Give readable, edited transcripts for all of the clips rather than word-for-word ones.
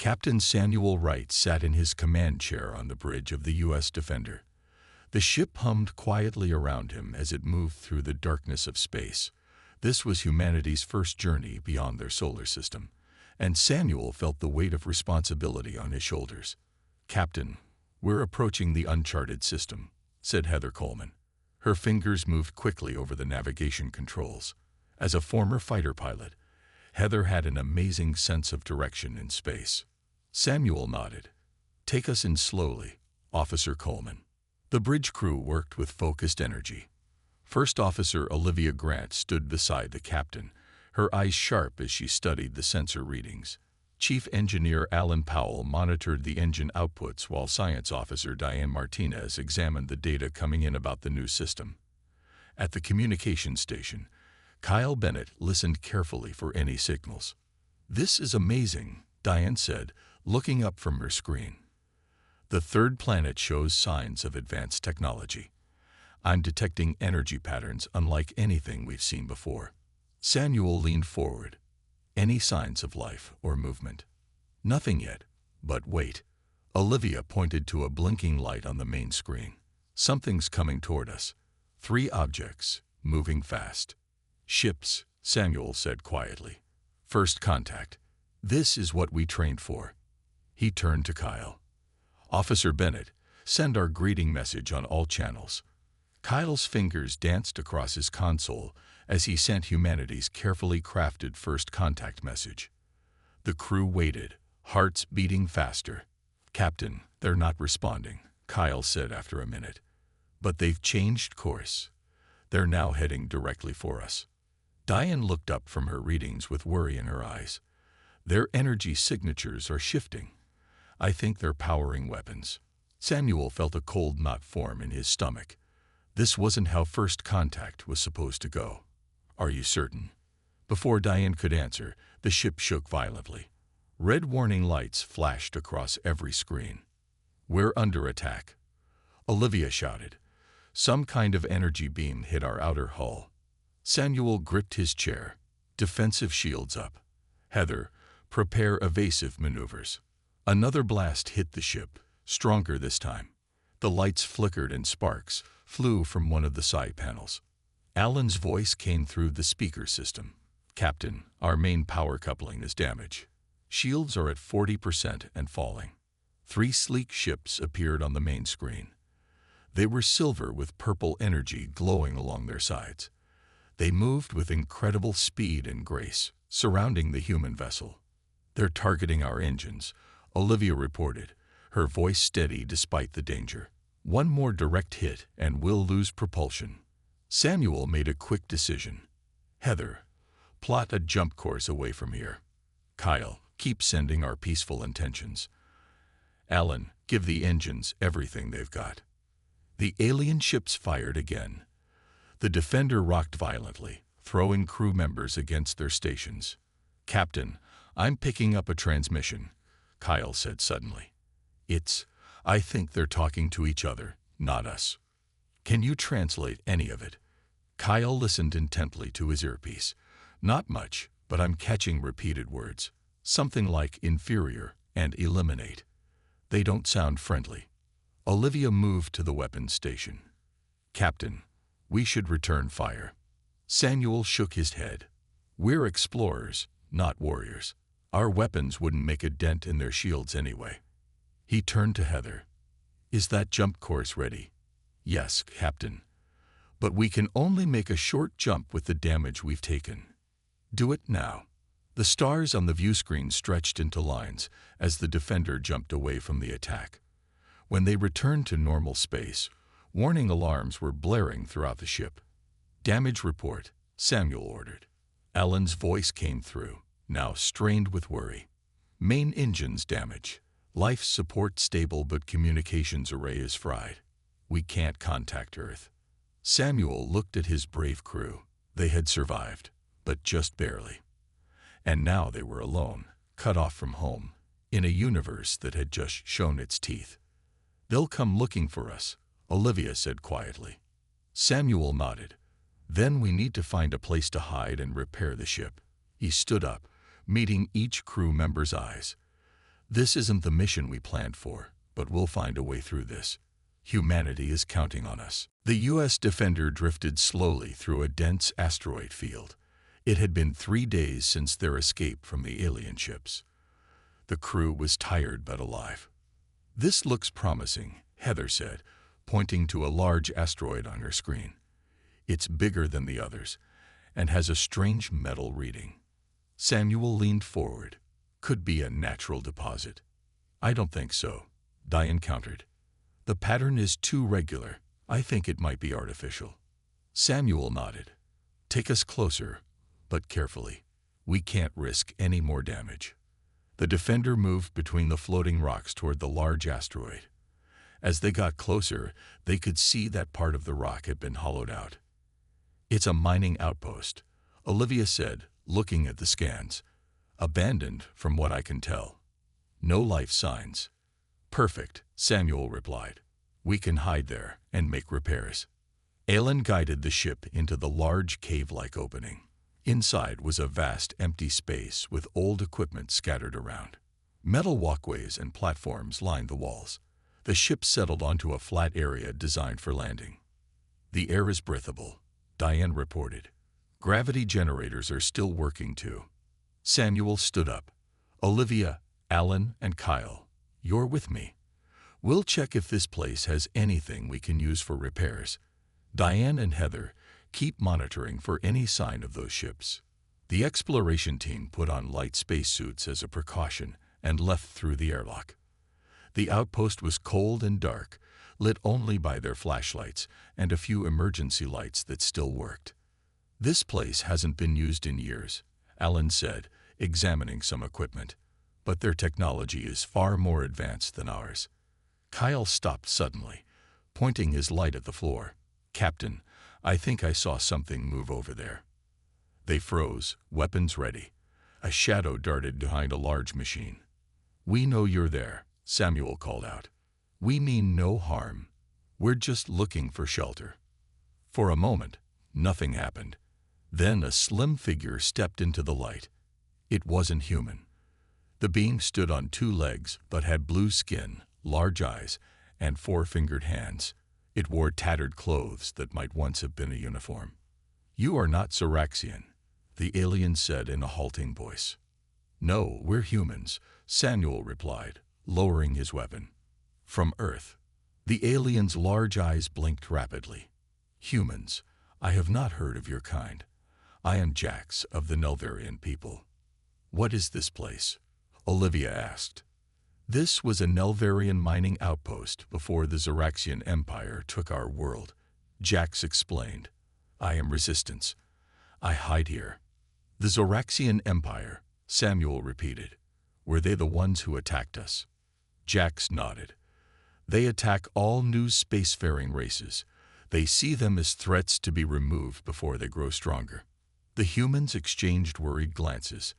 Captain Samuel Wright sat in his command chair on the bridge of the U.S. Defender. The ship hummed quietly around him as it moved through the darkness of space. This was humanity's first journey beyond their solar system, and Samuel felt the weight of responsibility on his shoulders. "Captain, we're approaching the uncharted system," said Heather Coleman. Her fingers moved quickly over the navigation controls. As a former fighter pilot, Heather had an amazing sense of direction in space. Samuel nodded. "Take us in slowly, Officer Coleman." The bridge crew worked with focused energy. First Officer Olivia Grant stood beside the captain, her eyes sharp as she studied the sensor readings. Chief Engineer Alan Powell monitored the engine outputs while Science Officer Diane Martinez examined the data coming in about the new system. At the communication station, Kyle Bennett listened carefully for any signals. "This is amazing," Diane said, looking up from her screen. "The third planet shows signs of advanced technology. I'm detecting energy patterns unlike anything we've seen before." Samuel leaned forward. "Any signs of life or movement?" "Nothing yet, but wait." Olivia pointed to a blinking light on the main screen. "Something's coming toward us. 3 objects, moving fast." "Ships," Samuel said quietly. "First contact. This is what we trained for." He turned to Kyle. "Officer Bennett, send our greeting message on all channels." Kyle's fingers danced across his console as he sent humanity's carefully crafted first contact message. The crew waited, hearts beating faster. "Captain, they're not responding," Kyle said after a minute. "But they've changed course. They're now heading directly for us." Diane looked up from her readings with worry in her eyes. "Their energy signatures are shifting. I think they're powering weapons." Samuel felt a cold knot form in his stomach. This wasn't how first contact was supposed to go. "Are you certain?" Before Diane could answer, the ship shook violently. Red warning lights flashed across every screen. "We're under attack," Olivia shouted. Some kind of energy beam hit our outer hull. Samuel gripped his chair. "Defensive shields up. Heather, prepare evasive maneuvers." Another blast hit the ship, stronger this time. The lights flickered and sparks flew from one of the side panels. Alan's voice came through the speaker system. "Captain, our main power coupling is damaged. Shields are at 40% and falling." 3 sleek ships appeared on the main screen. They were silver with purple energy glowing along their sides. They moved with incredible speed and grace, surrounding the human vessel. "They're targeting our engines," Olivia reported, her voice steady despite the danger. "One more direct hit and we'll lose propulsion." Samuel made a quick decision. "Heather, plot a jump course away from here. Kyle, keep sending our peaceful intentions. Alan, give the engines everything they've got." The alien ships fired again. The Defender rocked violently, throwing crew members against their stations. "Captain, I'm picking up a transmission," Kyle said suddenly. I think they're talking to each other, not us. Can you translate any of it?" Kyle listened intently to his earpiece. "Not much, but I'm catching repeated words. Something like inferior and eliminate. They don't sound friendly." Olivia moved to the weapons station. "Captain, we should return fire." Samuel shook his head. "We're explorers, not warriors. Our weapons wouldn't make a dent in their shields anyway." He turned to Heather. "Is that jump course ready?" "Yes, Captain. But we can only make a short jump with the damage we've taken." "Do it now." The stars on the view screen stretched into lines as the Defender jumped away from the attack. When they returned to normal space, warning alarms were blaring throughout the ship. "Damage report," Samuel ordered. Alan's voice came through, now strained with worry. "Main engines damage. Life support stable but communications array is fried. We can't contact Earth." Samuel looked at his brave crew. They had survived, but just barely. And now they were alone, cut off from home, in a universe that had just shown its teeth. "They'll come looking for us," Olivia said quietly. Samuel nodded. "Then we need to find a place to hide and repair the ship." He stood up, meeting each crew member's eyes. This isn't the mission we planned for, but we'll find a way through this. Humanity is counting on us. The U.S. Defender drifted slowly through a dense asteroid field. It had been 3 days since their escape from the alien ships. The crew was tired but alive. "This looks promising," Heather said, pointing to a large asteroid on her screen. "It's bigger than the others and has a strange metal reading." Samuel leaned forward. "Could be a natural deposit." "I don't think so," Diane countered. "The pattern is too regular. I think it might be artificial." Samuel nodded. "Take us closer, but carefully. We can't risk any more damage." The Defender moved between the floating rocks toward the large asteroid. As they got closer, they could see that part of the rock had been hollowed out. "It's a mining outpost," Olivia said, looking at the scans. "Abandoned, from what I can tell. No life signs." "Perfect," Samuel replied. "We can hide there and make repairs." Alan guided the ship into the large cave-like opening. Inside was a vast empty space with old equipment scattered around. Metal walkways and platforms lined the walls. The ship settled onto a flat area designed for landing. "The air is breathable," Diane reported. "Gravity generators are still working too." Samuel stood up. "Olivia, Alan, and Kyle, you're with me. We'll check if this place has anything we can use for repairs. Diane and Heather, keep monitoring for any sign of those ships." The exploration team put on light spacesuits as a precaution and left through the airlock. The outpost was cold and dark, lit only by their flashlights and a few emergency lights that still worked. "This place hasn't been used in years," Alan said, examining some equipment, "but their technology is far more advanced than ours." Kyle stopped suddenly, pointing his light at the floor. "Captain, I think I saw something move over there." They froze, weapons ready. A shadow darted behind a large machine. "We know you're there," Samuel called out. "We mean no harm. We're just looking for shelter." For a moment, nothing happened. Then a slim figure stepped into the light. It wasn't human. The being stood on 2 legs but had blue skin, large eyes, and 4-fingered hands. It wore tattered clothes that might once have been a uniform. "You are not Zoraxian," the alien said in a halting voice. "No, we're humans," Samuel replied, lowering his weapon. "From Earth." The alien's large eyes blinked rapidly. "Humans, I have not heard of your kind. I am Jax of the Nelvarian people." "What is this place?" Olivia asked. "This was a Nelvarian mining outpost before the Zoraxian Empire took our world," Jax explained. "I am Resistance. I hide here." "The Zoraxian Empire," Samuel repeated. "Were they the ones who attacked us?" Jax nodded. "They attack all new spacefaring races. They see them as threats to be removed before they grow stronger." The humans exchanged worried glances.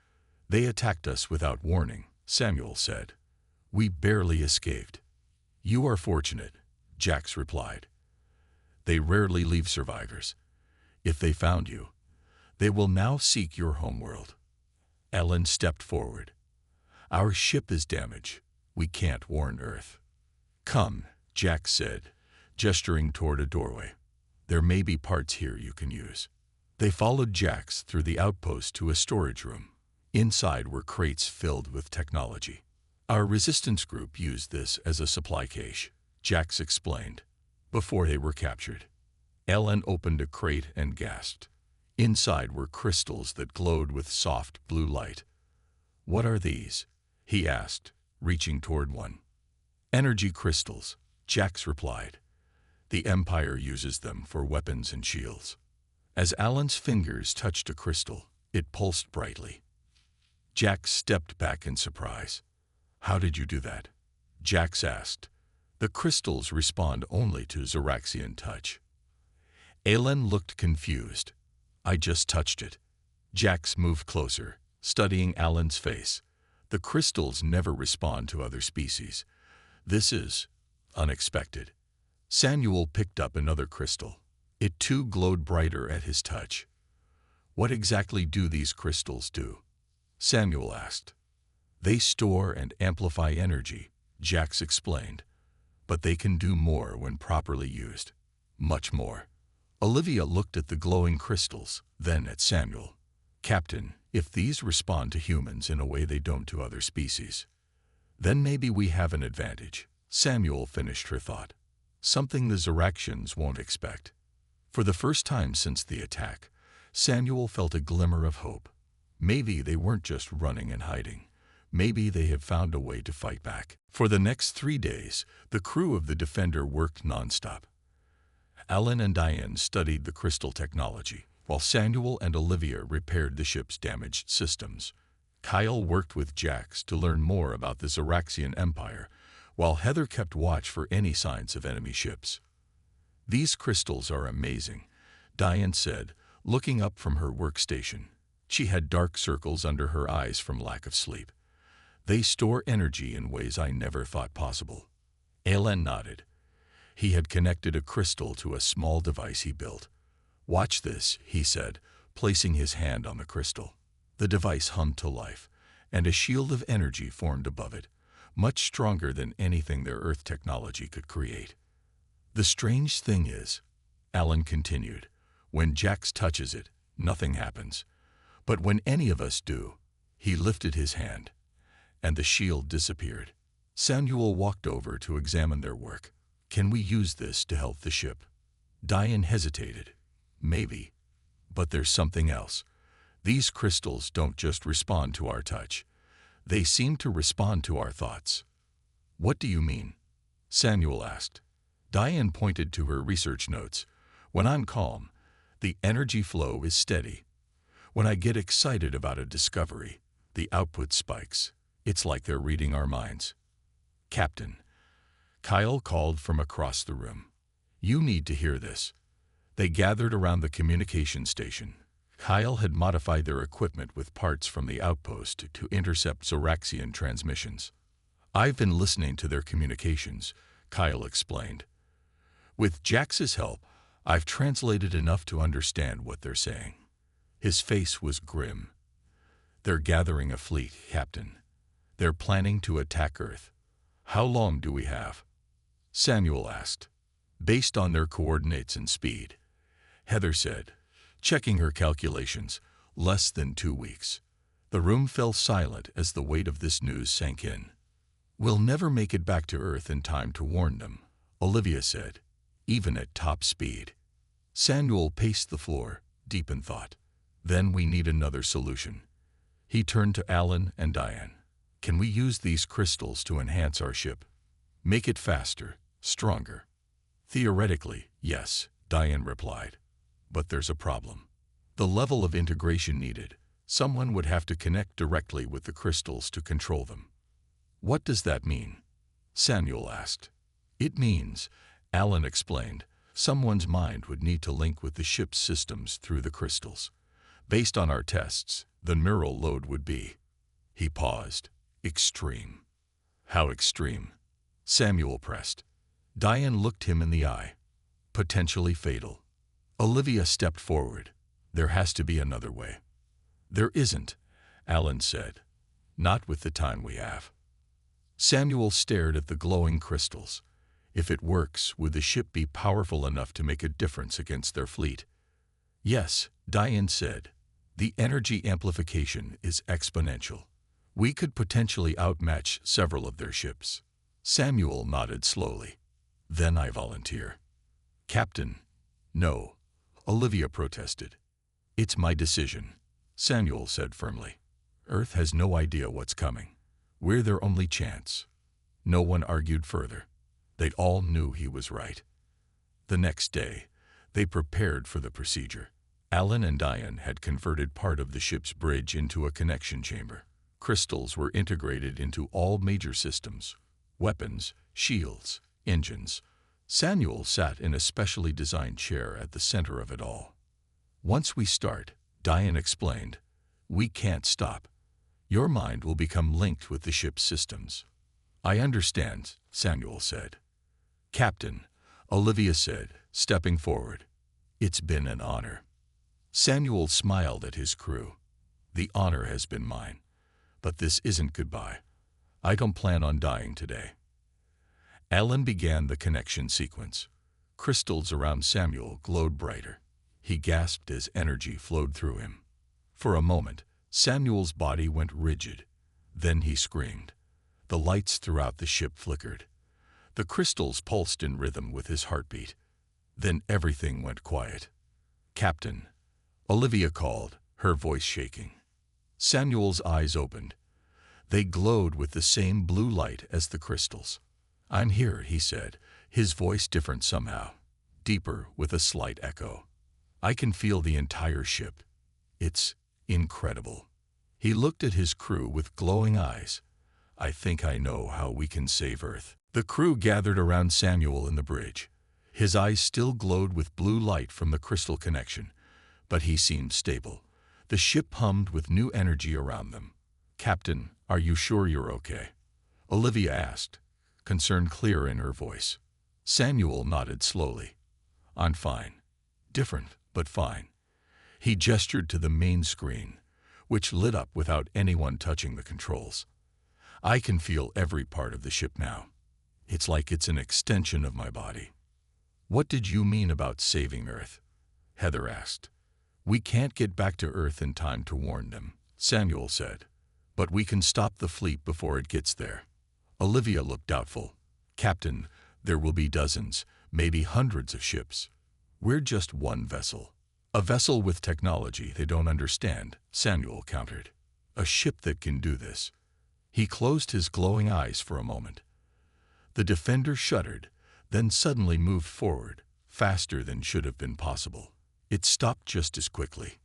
"They attacked us without warning," Samuel said. "We barely escaped." "You are fortunate," Jax replied. "They rarely leave survivors. If they found you, they will now seek your homeworld." Ellen stepped forward. "Our ship is damaged. We can't warn Earth." "Come," Jax said, gesturing toward a doorway. "There may be parts here you can use." They followed Jax through the outpost to a storage room. Inside were crates filled with technology. "Our resistance group used this as a supply cache," Jax explained, "before they were captured." Ellen opened a crate and gasped. Inside were crystals that glowed with soft blue light. "What are these?" he asked, reaching toward one. "Energy crystals," Jax replied. "The Empire uses them for weapons and shields." As Alan's fingers touched a crystal, it pulsed brightly. Jax stepped back in surprise. "How did you do that?" Jax asked. "The crystals respond only to Zoraxian touch." Alan looked confused. "I just touched it." Jax moved closer, studying Alan's face. "The crystals never respond to other species. This is unexpected." Samuel picked up another crystal. It too glowed brighter at his touch. "What exactly do these crystals do?" Samuel asked. They store and amplify energy, Jax explained. But they can do more when properly used. Much more. Olivia looked at the glowing crystals, then at Samuel. Captain, if these respond to humans in a way they don't to other species, then maybe we have an advantage. Samuel finished her thought. Something the Zoraxians won't expect. For the first time since the attack, Samuel felt a glimmer of hope. Maybe they weren't just running and hiding. Maybe they have found a way to fight back. For the next 3 days, the crew of the Defender worked nonstop. Alan and Diane studied the crystal technology, while Samuel and Olivia repaired the ship's damaged systems. Kyle worked with Jax to learn more about the Zoraxian Empire, while Heather kept watch for any signs of enemy ships. "These crystals are amazing," Diane said, looking up from her workstation. She had dark circles under her eyes from lack of sleep. "They store energy in ways I never thought possible." Alan nodded. He had connected a crystal to a small device he built. "Watch this," he said, placing his hand on the crystal. The device hummed to life, and a shield of energy formed above it, much stronger than anything their Earth technology could create. "The strange thing is," Alan continued, "when Jax touches it, nothing happens. But when any of us do," he lifted his hand, and the shield disappeared. Samuel walked over to examine their work. "Can we use this to help the ship?" Diane hesitated. "Maybe. But there's something else. These crystals don't just respond to our touch. They seem to respond to our thoughts." "What do you mean?" Samuel asked. Diane pointed to her research notes. "When I'm calm, the energy flow is steady. When I get excited about a discovery, the output spikes. It's like they're reading our minds." "Captain," Kyle called from across the room, "you need to hear this." They gathered around the communication station. Kyle had modified their equipment with parts from the outpost to intercept Zoraxian transmissions. "I've been listening to their communications," Kyle explained. "With Jax's help, I've translated enough to understand what they're saying." His face was grim. "They're gathering a fleet, Captain. They're planning to attack Earth." "How long do we have?" Samuel asked. "Based on their coordinates and speed," Heather said, checking her calculations, "less than 2 weeks." The room fell silent as the weight of this news sank in. "We'll never make it back to Earth in time to warn them," Olivia said, "even at top speed." Samuel paced the floor, deep in thought. "Then we need another solution." He turned to Alan and Diane. "Can we use these crystals to enhance our ship? Make it faster, stronger?" "Theoretically, yes," Diane replied. "But there's a problem. The level of integration needed. Someone would have to connect directly with the crystals to control them." "What does that mean?" Samuel asked. "It means," Alan explained, "someone's mind would need to link with the ship's systems through the crystals. Based on our tests, the neural load would be—" He paused. "Extreme." "How extreme?" Samuel pressed. Diane looked him in the eye. "Potentially fatal." Olivia stepped forward. "There has to be another way." "There isn't," Alan said. "Not with the time we have." Samuel stared at the glowing crystals. If it works, would the ship be powerful enough to make a difference against their fleet? "Yes," Diane said. "The energy amplification is exponential. We could potentially outmatch several of their ships." Samuel nodded slowly. "Then I volunteer." "Captain." "No," Olivia protested. "It's my decision," Samuel said firmly. "Earth has no idea what's coming. We're their only chance." No one argued further. They all knew he was right. The next day, they prepared for the procedure. Alan and Diane had converted part of the ship's bridge into a connection chamber. Crystals were integrated into all major systems: weapons, shields, engines. Samuel sat in a specially designed chair at the center of it all. "Once we start," Diane explained, "we can't stop. Your mind will become linked with the ship's systems." "I understand," Samuel said. "Captain," Olivia said, stepping forward, "it's been an honor." Samuel smiled at his crew. "The honor has been mine. But this isn't goodbye. I don't plan on dying today. Alan began the connection sequence. Crystals around Samuel glowed brighter. He gasped as energy flowed through him. For a moment, Samuel's body went rigid. Then he screamed. The lights throughout the ship flickered. The crystals pulsed in rhythm with his heartbeat. Then everything went quiet. "Captain," Olivia called, her voice shaking. Samuel's eyes opened. They glowed with the same blue light as the crystals. "I'm here," he said, his voice different somehow, deeper with a slight echo. "I can feel the entire ship. It's incredible." He looked at his crew with glowing eyes. "I think I know how we can save Earth." The crew gathered around Samuel in the bridge. His eyes still glowed with blue light from the crystal connection, but he seemed stable. The ship hummed with new energy around them. "Captain, are you sure you're okay?" Olivia asked, concern clear in her voice. Samuel nodded slowly. "I'm fine. Different, but fine." He gestured to the main screen, which lit up without anyone touching the controls. "I can feel every part of the ship now. It's like it's an extension of my body." "What did you mean about saving Earth?" Heather asked. "We can't get back to Earth in time to warn them," Samuel said. "But we can stop the fleet before it gets there." Olivia looked doubtful. "Captain, there will be dozens, maybe hundreds of ships. We're just one vessel." "A vessel with technology they don't understand," Samuel countered. "A ship that can do this." He closed his glowing eyes for a moment. The Defender shuddered, then suddenly moved forward, faster than should have been possible. It stopped just as quickly.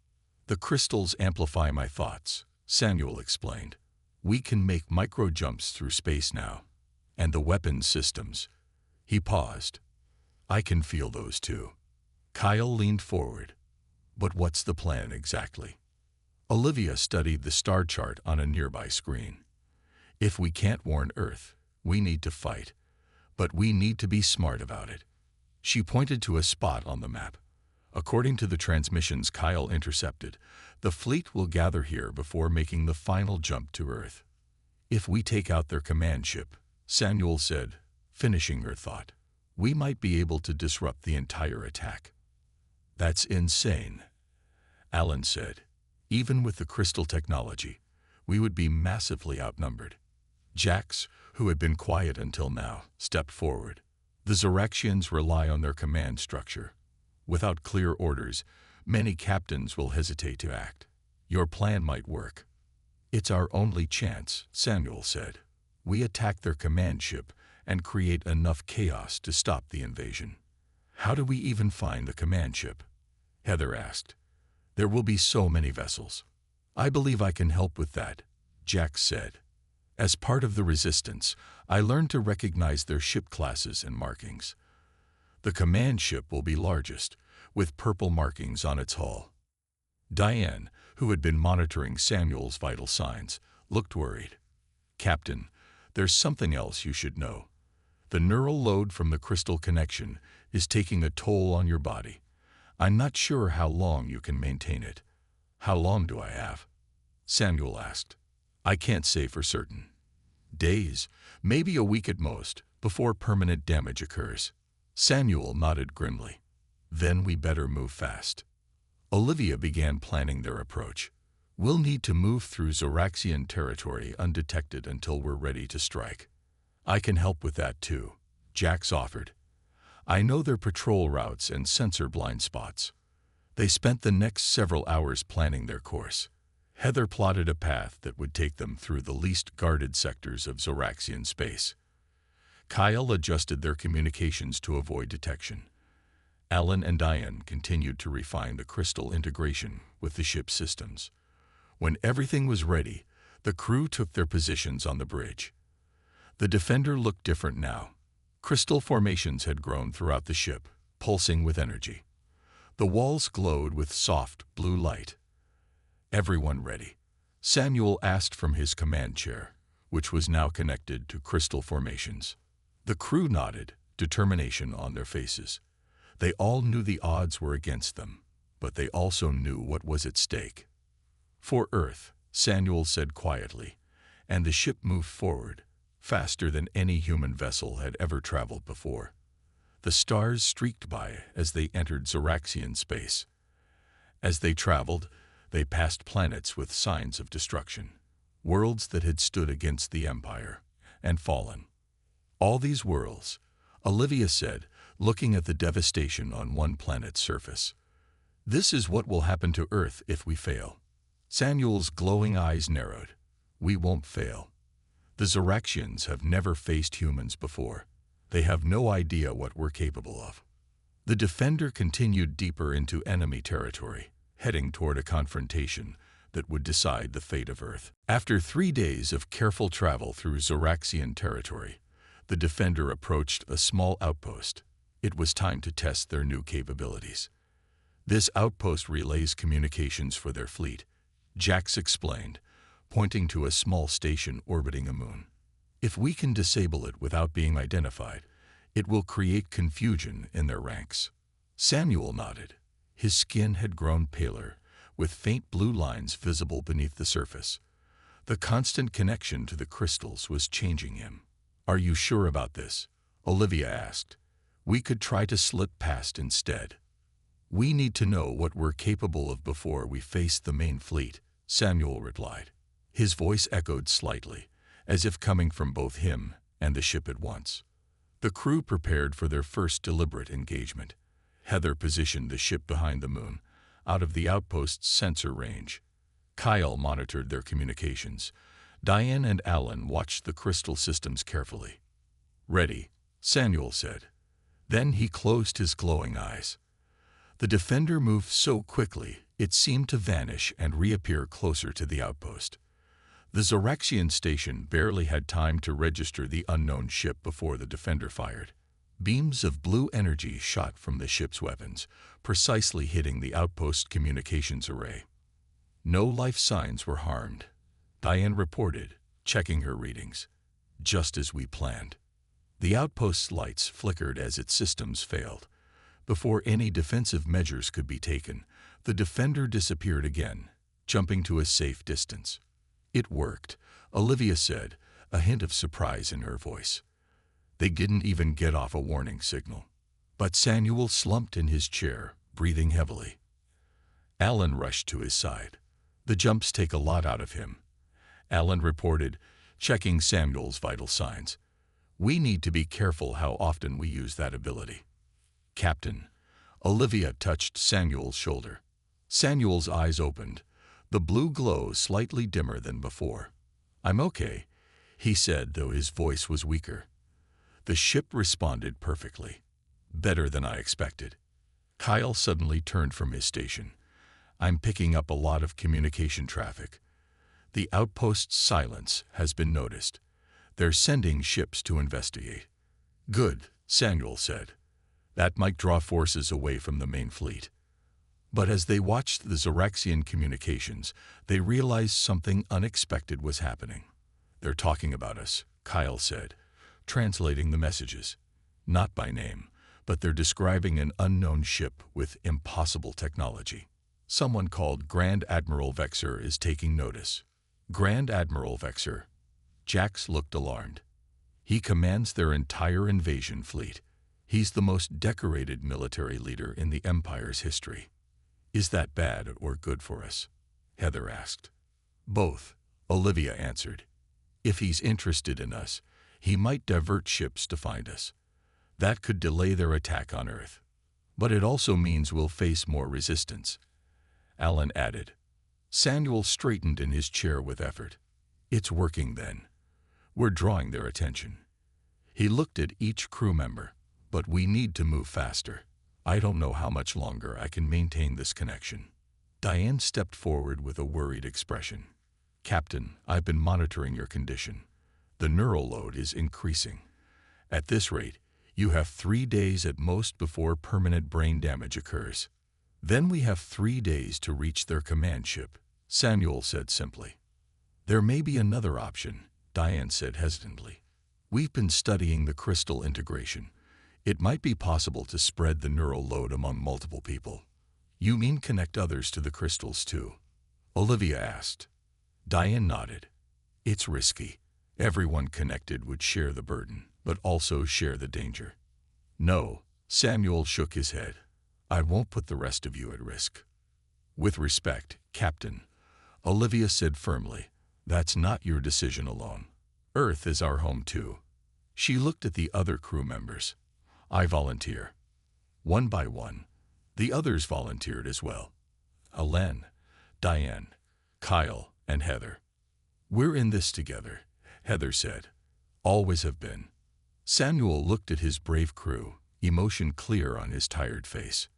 "The crystals amplify my thoughts," Samuel explained. "We can make micro jumps through space now. And the weapons systems." He paused. "I can feel those too." Kyle leaned forward. "But what's the plan exactly?" Olivia studied the star chart on a nearby screen. "If we can't warn Earth, we need to fight. But we need to be smart about it." She pointed to a spot on the map. "According to the transmissions Kyle intercepted, the fleet will gather here before making the final jump to Earth. If we take out their command ship," Samuel said, finishing her thought, "we might be able to disrupt the entire attack." "That's insane," Alan said. "Even with the crystal technology, we would be massively outnumbered." Jax, who had been quiet until now, stepped forward. "The Zoraxians rely on their command structure. Without clear orders, many captains will hesitate to act. Your plan might work." "It's our only chance," Samuel said. "We attack their command ship and create enough chaos to stop the invasion." "How do we even find the command ship?" Heather asked. "There will be so many vessels." "I believe I can help with that," Jax said. "As part of the resistance, I learned to recognize their ship classes and markings. The command ship will be largest, with purple markings on its hull." Diane, who had been monitoring Samuel's vital signs, looked worried. "Captain, there's something else you should know. The neural load from the crystal connection is taking a toll on your body. I'm not sure how long you can maintain it." "How long do I have?" Samuel asked. "I can't say for certain. Days, maybe a week at most, before permanent damage occurs." Samuel nodded grimly. "Then we better move fast." Olivia began planning their approach. "We'll need to move through Zoraxian territory undetected until we're ready to strike." "I can help with that too," Jax offered. "I know their patrol routes and sensor blind spots." They spent the next several hours planning their course. Heather plotted a path that would take them through the least guarded sectors of Zoraxian space. Kyle adjusted their communications to avoid detection. Alan and Diane continued to refine the crystal integration with the ship's systems. When everything was ready, the crew took their positions on the bridge. The Defender looked different now. Crystal formations had grown throughout the ship, pulsing with energy. The walls glowed with soft blue light. "Everyone ready?" Samuel asked from his command chair, which was now connected to crystal formations. The crew nodded, determination on their faces. They all knew the odds were against them, but they also knew what was at stake. "For Earth," Samuel said quietly, and the ship moved forward, faster than any human vessel had ever traveled before. The stars streaked by as they entered Zoraxian space. As they traveled, they passed planets with signs of destruction, worlds that had stood against the Empire and fallen. All these worlds, Olivia said, looking at the devastation on one planet's surface. This is what will happen to Earth if we fail. Samuel's glowing eyes narrowed. We won't fail. The Zoraxians have never faced humans before. They have no idea what we're capable of. The Defender continued deeper into enemy territory, heading toward a confrontation that would decide the fate of Earth. After 3 days of careful travel through Zoraxian territory, the Defender approached a small outpost. It was time to test their new capabilities. This outpost relays communications for their fleet, Jax explained, pointing to a small station orbiting a moon. If we can disable it without being identified, it will create confusion in their ranks. Samuel nodded. His skin had grown paler, with faint blue lines visible beneath the surface. The constant connection to the crystals was changing him. Are you sure about this? Olivia asked. We could try to slip past instead. We need to know what we're capable of before we face the main fleet, Samuel replied. His voice echoed slightly, as if coming from both him and the ship at once. The crew prepared for their first deliberate engagement. Heather positioned the ship behind the moon, out of the outpost's sensor range. Kyle monitored their communications. Diane and Alan watched the crystal systems carefully. Ready, Samuel said. Then he closed his glowing eyes. The Defender moved so quickly it seemed to vanish and reappear closer to the outpost. The Zoraxian station barely had time to register the unknown ship before the Defender fired. Beams of blue energy shot from the ship's weapons, precisely hitting the outpost communications array. No life signs were harmed, Diane reported, checking her readings. Just as we planned. The outpost's lights flickered as its systems failed. Before any defensive measures could be taken, the Defender disappeared again, jumping to a safe distance. It worked, Olivia said, a hint of surprise in her voice. They didn't even get off a warning signal. But Samuel slumped in his chair, breathing heavily. Alan rushed to his side. The jumps take a lot out of him, Alan reported, checking Samuel's vital signs. We need to be careful how often we use that ability. Captain, Olivia touched Samuel's shoulder. Samuel's eyes opened, the blue glow slightly dimmer than before. I'm okay, he said, though his voice was weaker. The ship responded perfectly. Better than I expected. Kyle suddenly turned from his station. I'm picking up a lot of communication traffic. The outpost's silence has been noticed. They're sending ships to investigate. Good, Samuel said. That might draw forces away from the main fleet. But as they watched the Zoraxian communications, they realized something unexpected was happening. They're talking about us, Kyle said, translating the messages. Not by name, but they're describing an unknown ship with impossible technology. Someone called Grand Admiral Vexer is taking notice. Grand Admiral Vexer. Jax looked alarmed. He commands their entire invasion fleet. He's the most decorated military leader in the Empire's history. Is that bad or good for us? Heather asked. Both, Olivia answered. If he's interested in us, he might divert ships to find us. That could delay their attack on Earth. But it also means we'll face more resistance, Alan added. Samuel straightened in his chair with effort. It's working then. We're drawing their attention. He looked at each crew member. But we need to move faster. I don't know how much longer I can maintain this connection. Diane stepped forward with a worried expression. Captain, I've been monitoring your condition. The neural load is increasing. At this rate, you have 3 days at most before permanent brain damage occurs. Then we have 3 days to reach their command ship, Samuel said simply. There may be another option, Diane said hesitantly. We've been studying the crystal integration. It might be possible to spread the neural load among multiple people. You mean connect others to the crystals too? Olivia asked. Diane nodded. It's risky. Everyone connected would share the burden, but also share the danger. No, Samuel shook his head. I won't put the rest of you at risk. With respect, Captain, Olivia said firmly, that's not your decision alone. Earth is our home too. She looked at the other crew members. I volunteer. One by one, the others volunteered as well. Alen, Diane, Kyle, and Heather. We're in this together, Heather said. Always have been. Samuel looked at his brave crew, emotion clear on his tired face.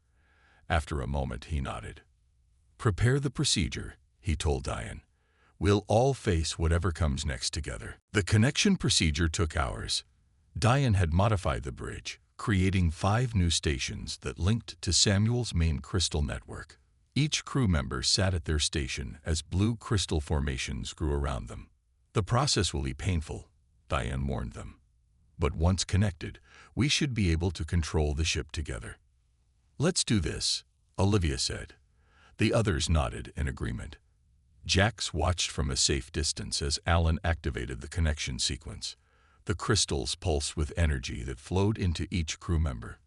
After a moment, he nodded. Prepare the procedure, he told Diane. We'll all face whatever comes next together. The connection procedure took hours. Diane had modified the bridge, creating 5 new stations that linked to Samuel's main crystal network. Each crew member sat at their station as blue crystal formations grew around them. The process will be painful, Diane warned them. But once connected, we should be able to control the ship together. Let's do this, Olivia said. The others nodded in agreement. Jax watched from a safe distance as Alan activated the connection sequence. The crystals pulsed with energy that flowed into each crew member.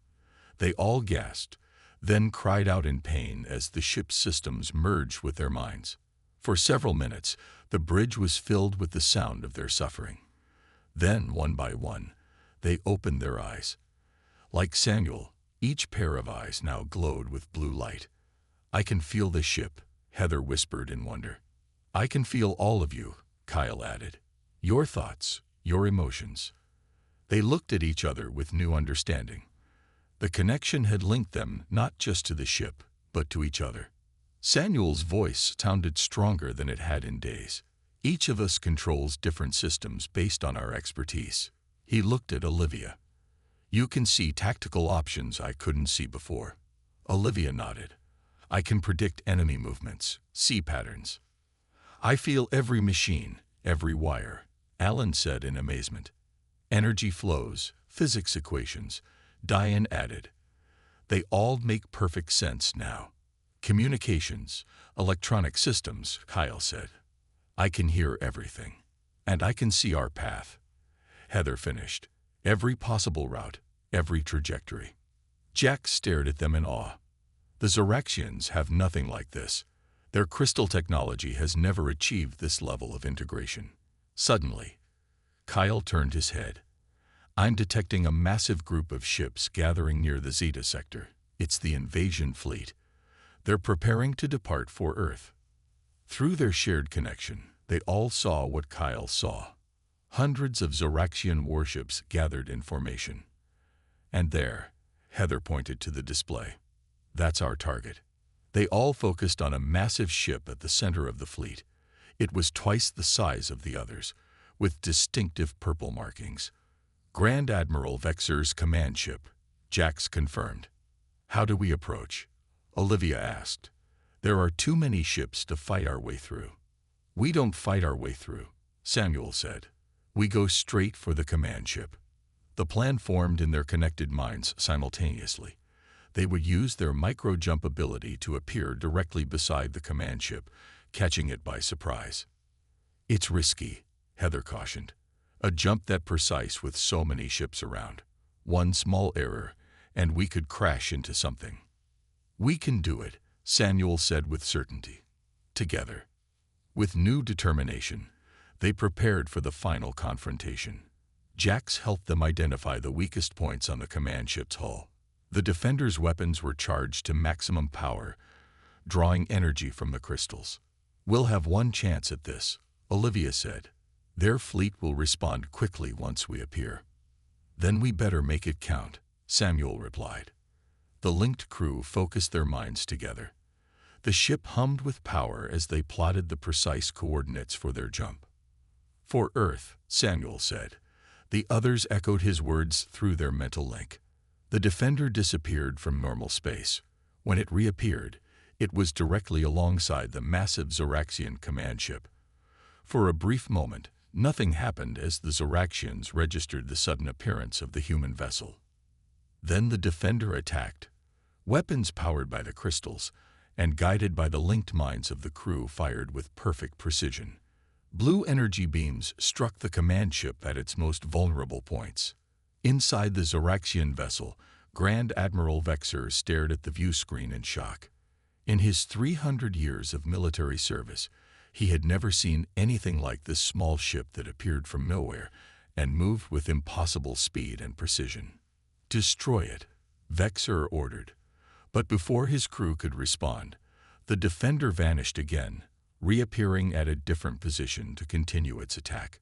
They all gasped, then cried out in pain as the ship's systems merged with their minds. For several minutes, the bridge was filled with the sound of their suffering. Then, one by one, they opened their eyes. Like Samuel, each pair of eyes now glowed with blue light. I can feel the ship, Heather whispered in wonder. I can feel all of you, Kyle added. Your thoughts, your emotions. They looked at each other with new understanding. The connection had linked them not just to the ship, but to each other. Samuel's voice sounded stronger than it had in days. Each of us controls different systems based on our expertise. He looked at Olivia. You can see tactical options I couldn't see before. Olivia nodded. I can predict enemy movements, see patterns. I feel every machine, every wire, Alan said in amazement. Energy flows, physics equations, Diane added. They all make perfect sense now. Communications, electronic systems, Kyle said. I can hear everything. And I can see our path. Heather finished. Every possible route, every trajectory. Jack stared at them in awe. The Zoraxians have nothing like this. Their crystal technology has never achieved this level of integration. Suddenly, Kyle turned his head. I'm detecting a massive group of ships gathering near the Zeta sector. It's the invasion fleet. They're preparing to depart for Earth. Through their shared connection, they all saw what Kyle saw. Hundreds of Zoraxian warships gathered in formation. And there, Heather pointed to the display. That's our target. They all focused on a massive ship at the center of the fleet. It was twice the size of the others, with distinctive purple markings. Grand Admiral Vexer's command ship, Jax confirmed. How do we approach? Olivia asked. There are too many ships to fight our way through. We don't fight our way through, Samuel said. We go straight for the command ship. The plan formed in their connected minds simultaneously. They would use their micro-jump ability to appear directly beside the command ship, catching it by surprise. It's risky, Heather cautioned. A jump that precise with so many ships around. One small error, and we could crash into something. We can do it, Samuel said with certainty. Together. With new determination, they prepared for the final confrontation. Jax helped them identify the weakest points on the command ship's hull. The defenders' weapons were charged to maximum power, drawing energy from the crystals. We'll have one chance at this, Olivia said. Their fleet will respond quickly once we appear. Then we better make it count, Samuel replied. The linked crew focused their minds together. The ship hummed with power as they plotted the precise coordinates for their jump. For Earth, Samuel said. The others echoed his words through their mental link. The defender disappeared from normal space. When it reappeared, it was directly alongside the massive Zoraxian command ship. For a brief moment, nothing happened as the Zoraxians registered the sudden appearance of the human vessel. Then the defender attacked. Weapons powered by the crystals and guided by the linked minds of the crew fired with perfect precision. Blue energy beams struck the command ship at its most vulnerable points. Inside the Zoraxian vessel, Grand Admiral Vexer stared at the view screen in shock. In his 300 years of military service, he had never seen anything like this small ship that appeared from nowhere and moved with impossible speed and precision. "Destroy it," Vexer ordered. But before his crew could respond, the Defender vanished again, reappearing at a different position to continue its attack.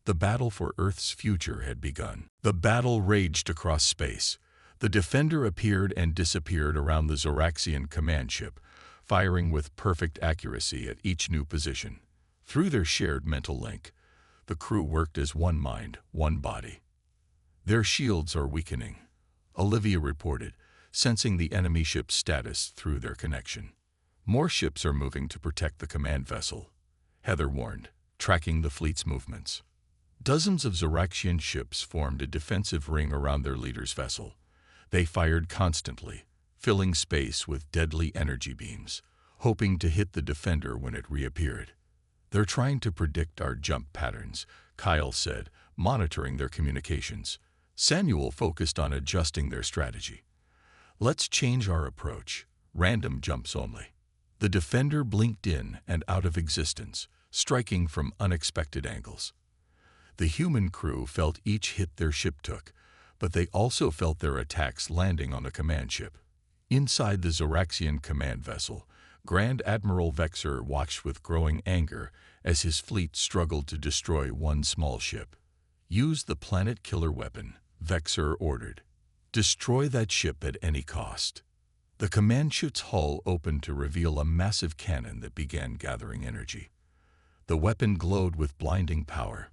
The battle for Earth's future had begun. The battle raged across space. The Defender appeared and disappeared around the Zoraxian command ship, firing with perfect accuracy at each new position. Through their shared mental link, the crew worked as one mind, one body. "Their shields are weakening," Olivia reported, sensing the enemy ship's status through their connection. "More ships are moving to protect the command vessel," Heather warned, tracking the fleet's movements. Dozens of Zoraxian ships formed a defensive ring around their leader's vessel. They fired constantly, filling space with deadly energy beams, hoping to hit the Defender when it reappeared. "They're trying to predict our jump patterns," Kyle said, monitoring their communications. Samuel focused on adjusting their strategy. "Let's change our approach. Random jumps only." The Defender blinked in and out of existence, striking from unexpected angles. The human crew felt each hit their ship took, but they also felt their attacks landing on the command ship. Inside the Zoraxian command vessel, Grand Admiral Vexer watched with growing anger as his fleet struggled to destroy one small ship. "Use the planet killer weapon," Vexer ordered. "Destroy that ship at any cost." The command ship's hull opened to reveal a massive cannon that began gathering energy. The weapon glowed with blinding power.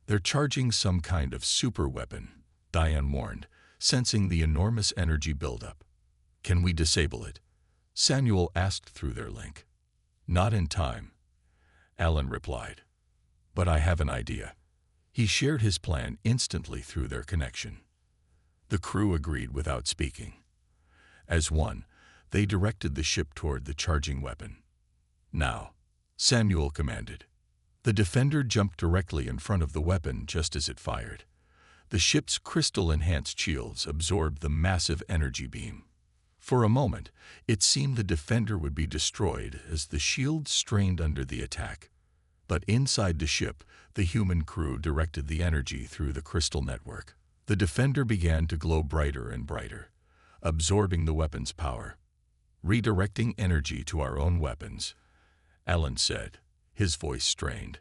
"They're charging some kind of super weapon," Diane warned, sensing the enormous energy buildup. "Can we disable it?" Samuel asked through their link. "Not in time," Alan replied. "But I have an idea." He shared his plan instantly through their connection. The crew agreed without speaking. As one, they directed the ship toward the charging weapon. "Now," Samuel commanded. The Defender jumped directly in front of the weapon just as it fired. The ship's crystal-enhanced shields absorbed the massive energy beam. For a moment, it seemed the Defender would be destroyed as the shields strained under the attack. But inside the ship, the human crew directed the energy through the crystal network. The Defender began to glow brighter and brighter, absorbing the weapon's power. "Redirecting energy to our own weapons," Alan said, his voice strained.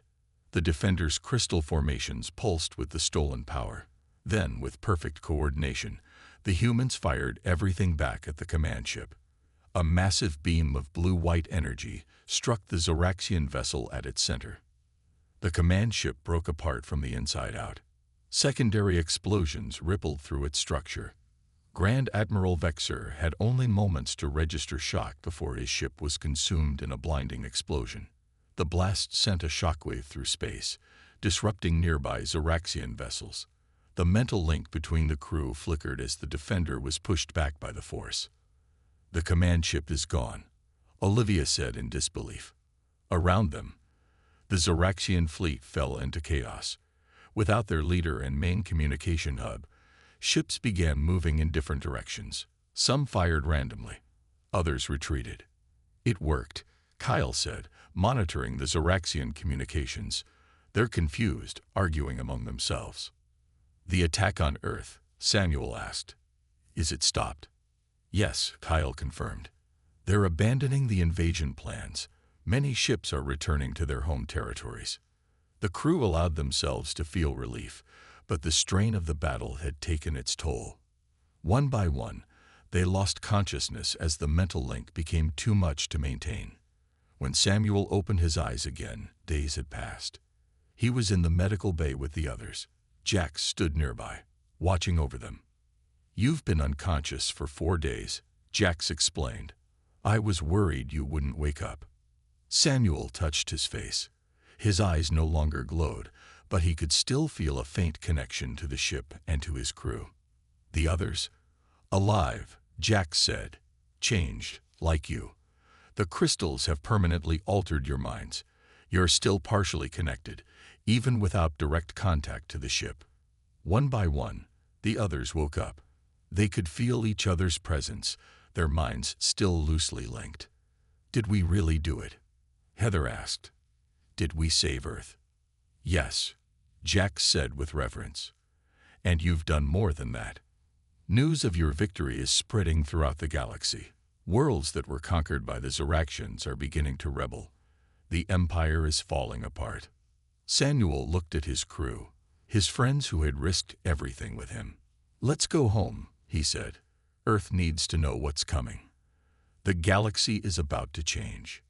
The Defender's crystal formations pulsed with the stolen power. Then, with perfect coordination, the humans fired everything back at the command ship. A massive beam of blue-white energy struck the Zoraxian vessel at its center. The command ship broke apart from the inside out. Secondary explosions rippled through its structure. Grand Admiral Vexer had only moments to register shock before his ship was consumed in a blinding explosion. The blast sent a shockwave through space, disrupting nearby Zoraxian vessels. The mental link between the crew flickered as the Defender was pushed back by the force. "The command ship is gone," Olivia said in disbelief. Around them, the Zoraxian fleet fell into chaos. Without their leader and main communication hub, ships began moving in different directions. Some fired randomly. Others retreated. "It worked," Kyle said, monitoring the Zoraxian communications. "They're confused, arguing among themselves." "The attack on Earth?" Samuel asked. "Is it stopped?" "Yes," Kyle confirmed. "They're abandoning the invasion plans. Many ships are returning to their home territories." The crew allowed themselves to feel relief, but the strain of the battle had taken its toll. One by one, they lost consciousness as the mental link became too much to maintain. When Samuel opened his eyes again, days had passed. He was in the medical bay with the others. Jax stood nearby, watching over them. "You've been unconscious for 4 days," Jax explained. "I was worried you wouldn't wake up." Samuel touched his face. His eyes no longer glowed, but he could still feel a faint connection to the ship and to his crew. "The others?" "Alive," Jax said. "Changed, like you. The crystals have permanently altered your minds. You're still partially connected, even without direct contact to the ship. One by one, the others woke up. They could feel each other's presence, their minds still loosely linked. Did we really do it? Heather asked. Did we save Earth? Yes, Jack said with reverence. And you've done more than that. News of your victory is spreading throughout the galaxy. Worlds that were conquered by the Zoraxians are beginning to rebel. The Empire is falling apart. Samuel looked at his crew, his friends who had risked everything with him. Let's go home, he said. Earth needs to know what's coming. The galaxy is about to change.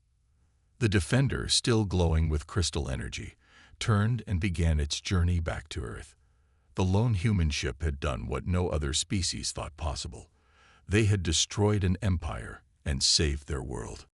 The Defender, still glowing with crystal energy, turned and began its journey back to Earth. The lone human ship had done what no other species thought possible. They had destroyed an empire and saved their world.